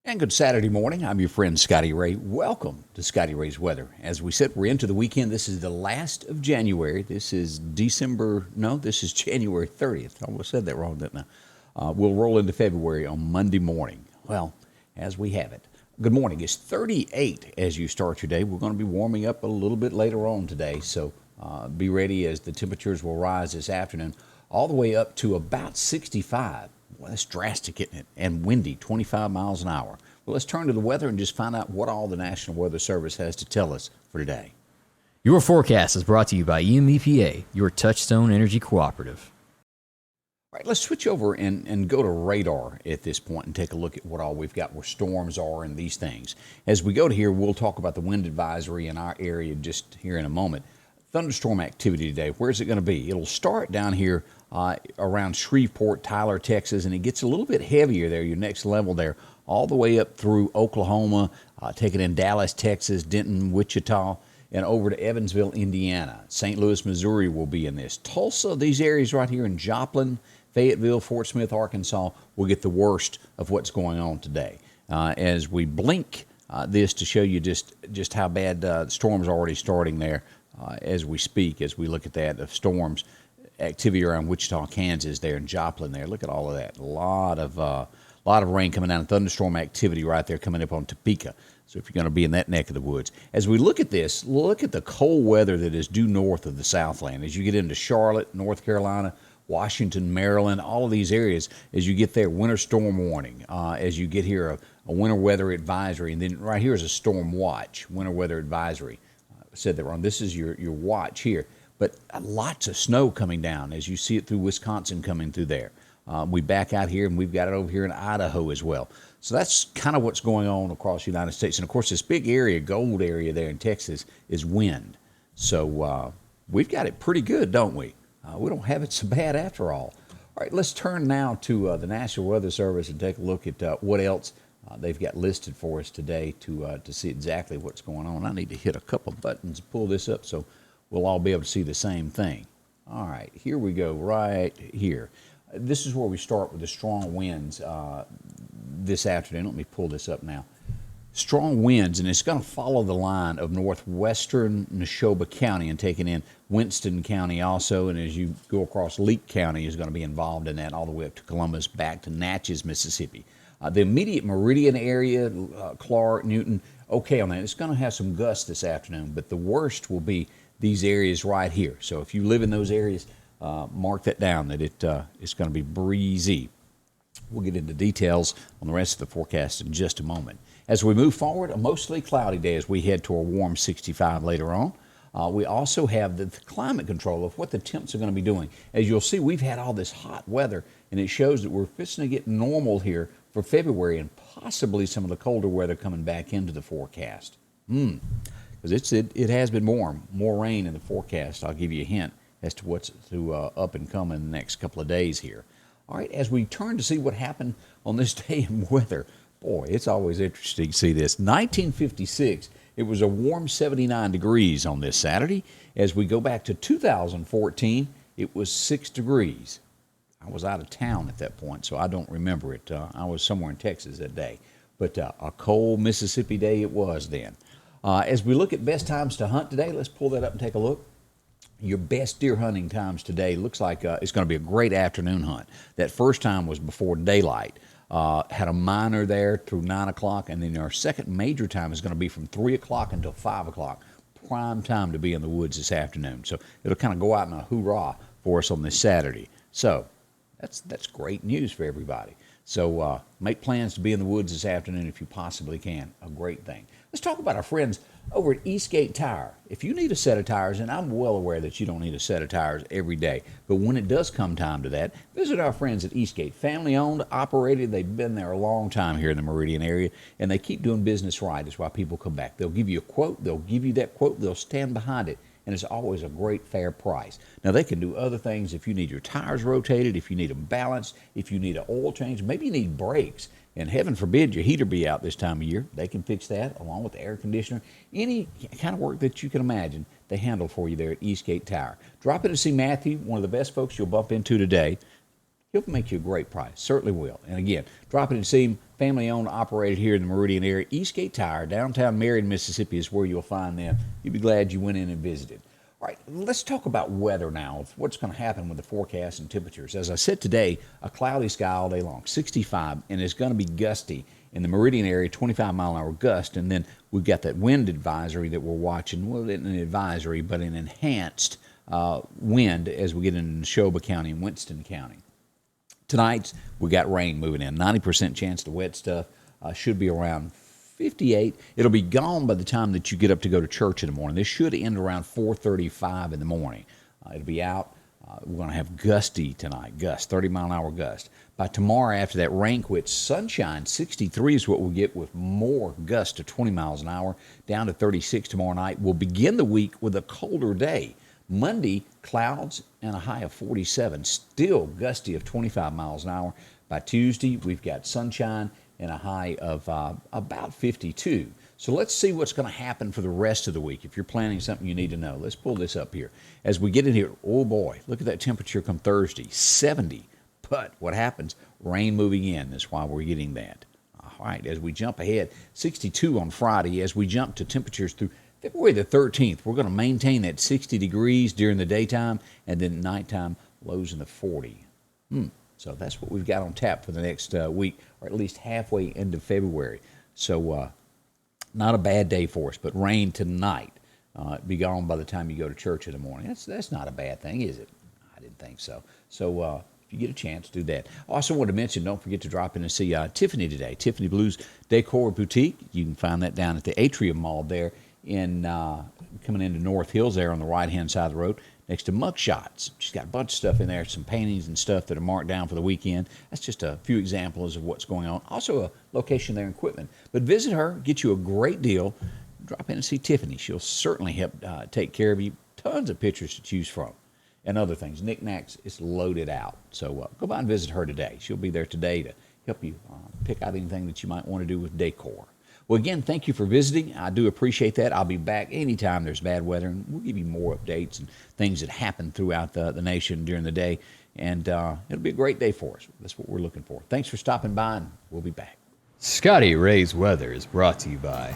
And good Saturday morning. I'm your friend Scotty Ray. Welcome to Scotty Ray's Weather. As we said, we're into the weekend. This is the last of January. This is this is January 30th. I almost said that wrong, didn't I? We'll roll into February on Monday morning. Well, as we have it. Good morning. It's 38 as you start your day. We're going to be warming up a little bit later on today, so be ready as the temperatures will rise this afternoon all the way up to about 65. Well, that's drastic, isn't it? And windy, 25 miles an hour. Well, let's turn to the weather and just find out what all the National Weather Service has to tell us for today. Your forecast is brought to you by EMEPA, your Touchstone Energy Cooperative. All right, let's switch over and go to radar at this point and take a look at what all we've got, where storms are and these things. As we go to here, we'll talk about the wind advisory in our area just here in a moment. Thunderstorm activity today, where's it going to be? It'll start down here around Shreveport, Tyler, Texas, and it gets a little bit heavier there, your next level there, all the way up through Oklahoma, taking in Dallas, Texas, Denton, Wichita, and over to Evansville, Indiana. St. Louis, Missouri will be in this. Tulsa, these areas right here in Joplin, Fayetteville, Fort Smith, Arkansas, will get the worst of what's going on today. As we blink this to show you just how bad the storms are already starting there as we speak, as we look at that, of storms activity around Wichita, Kansas, there in Joplin there. Look at all of that. A lot of rain coming down, thunderstorm activity right there coming up on Topeka. So if you're going to be in that neck of the woods. As we look at this, look at the cold weather that is due north of the Southland. As you get into Charlotte, North Carolina, Washington, Maryland, all of these areas, as you get there, winter storm warning. As you get here, a winter weather advisory. And then right here is a storm watch, winter weather advisory. I said that wrong. This is your watch here. But lots of snow coming down as you see it through Wisconsin coming through there. We back out here, and we've got it over here in Idaho as well. So that's kind of what's going on across the United States. And, of course, this big area, gold area there in Texas, is wind. So we've got it pretty good, don't we? We don't have it so bad after all. All right, let's turn now to the National Weather Service and take a look at what else they've got listed for us today to see exactly what's going on. I need to hit a couple buttons to pull this up so we'll all be able to see the same thing. All right, here we go right here. This is where we start with the strong winds this afternoon. Let me pull this up now. Strong winds, and it's going to follow the line of northwestern Neshoba County and taking in Winston County also. And as you go across, Leake County is going to be involved in that all the way up to Columbus, back to Natchez, Mississippi. The immediate Meridian area, Clark, Newton, okay on that. It's going to have some gusts this afternoon, but the worst will be these areas right here. So if you live in those areas, mark that down, that it's going to be breezy. We'll get into details on the rest of the forecast in just a moment. As we move forward, a mostly cloudy day as we head to a warm 65 later on. We also have the climate control of what the temps are going to be doing. As you'll see, we've had all this hot weather, and it shows that we're fixing to get normal here for February and possibly some of the colder weather coming back into the forecast. Because it has been warm, more rain in the forecast. I'll give you a hint as to what's up and coming in the next couple of days here. All right, as we turn to see what happened on this day in weather, boy, it's always interesting to see this. 1956, it was a warm 79 degrees on this Saturday. As we go back to 2014, it was 6 degrees. I was out of town at that point, so I don't remember it. I was somewhere in Texas that day. But a cold Mississippi day it was then. As we look at best times to hunt today, let's pull that up and take a look. Your best deer hunting times today looks like it's going to be a great afternoon hunt. That first time was before daylight. Had a minor there through 9 o'clock, and then our second major time is going to be from 3 o'clock until 5 o'clock. Prime time to be in the woods this afternoon. So it'll kind of go out in a hoorah for us on this Saturday. So that's great news for everybody. So make plans to be in the woods this afternoon if you possibly can. A great thing. Let's talk about our friends over at Eastgate Tire. If you need a set of tires, and I'm well aware that you don't need a set of tires every day, but when it does come time to that, visit our friends at Eastgate. Family owned, operated. They've been there a long time here in the Meridian area, and they keep doing business right. That's why people come back. They'll give you a quote. They'll give you that quote. They'll stand behind it. And it's always a great, fair price. Now, they can do other things if you need your tires rotated, if you need them balanced, if you need an oil change, maybe you need brakes. And heaven forbid your heater be out this time of year. They can fix that along with the air conditioner. Any kind of work that you can imagine, they handle for you there at Eastgate Tire. Drop in to see Matthew, one of the best folks you'll bump into today. He'll make you a great price. Certainly will. And again, drop in and see him. Family owned, operated here in the Meridian area. Eastgate Tire, downtown Marion, Mississippi is where you'll find them. You'll be glad you went in and visited. All right, let's talk about weather now, what's going to happen with the forecast and temperatures. As I said today, a cloudy sky all day long, 65, and it's going to be gusty in the Meridian area, 25-mile-an-hour gust. And then we've got that wind advisory that we're watching. Well, not an advisory, but an enhanced wind as we get into Neshoba County and Winston County. Tonight, we got rain moving in. 90% chance the wet stuff should be around 58. It'll be gone by the time that you get up to go to church in the morning. This should end around 4:35 in the morning. It'll be out. We're going to have gusty tonight, 30-mile-an-hour gust. By tomorrow, after that rain quits, sunshine, 63 is what we'll get with more gusts to 20 miles an hour, down to 36 tomorrow night. We'll begin the week with a colder day. Monday, clouds and a high of 47, still gusty of 25 miles an hour. By Tuesday, we've got sunshine and a high of about 52. So let's see what's going to happen for the rest of the week. If you're planning something you need to know, let's pull this up here. As we get in here, oh boy, look at that temperature come Thursday, 70. But what happens? Rain moving in. That's why we're getting that. All right, as we jump ahead, 62 on Friday. As we jump to temperatures through February the 13th, we're going to maintain that 60 degrees during the daytime, and then nighttime, lows in the 40. So that's what we've got on tap for the next week, or at least halfway into February. So not a bad day for us, but rain tonight. Be gone by the time you go to church in the morning. That's not a bad thing, is it? I didn't think so. So if you get a chance, do that. I also want to mention, don't forget to drop in and see Tiffany today. Tiffany Blues Decor Boutique. You can find that down at the Atrium Mall there in coming into North Hills there on the right-hand side of the road next to Mugshots. She's got a bunch of stuff in there, some paintings and stuff that are marked down for the weekend. That's just a few examples of what's going on. Also a location there in Quitman. But visit her, get you a great deal. Drop in and see Tiffany. She'll certainly help take care of you. Tons of pictures to choose from and other things. Knickknacks, it's loaded out. So go by and visit her today. She'll be there today to help you pick out anything that you might want to do with decor. Well, again, thank you for visiting. I do appreciate that. I'll be back anytime there's bad weather, and we'll give you more updates and things that happen throughout the nation during the day. And it'll be a great day for us. That's what we're looking for. Thanks for stopping by, and we'll be back. Scotty Ray's Weather is brought to you by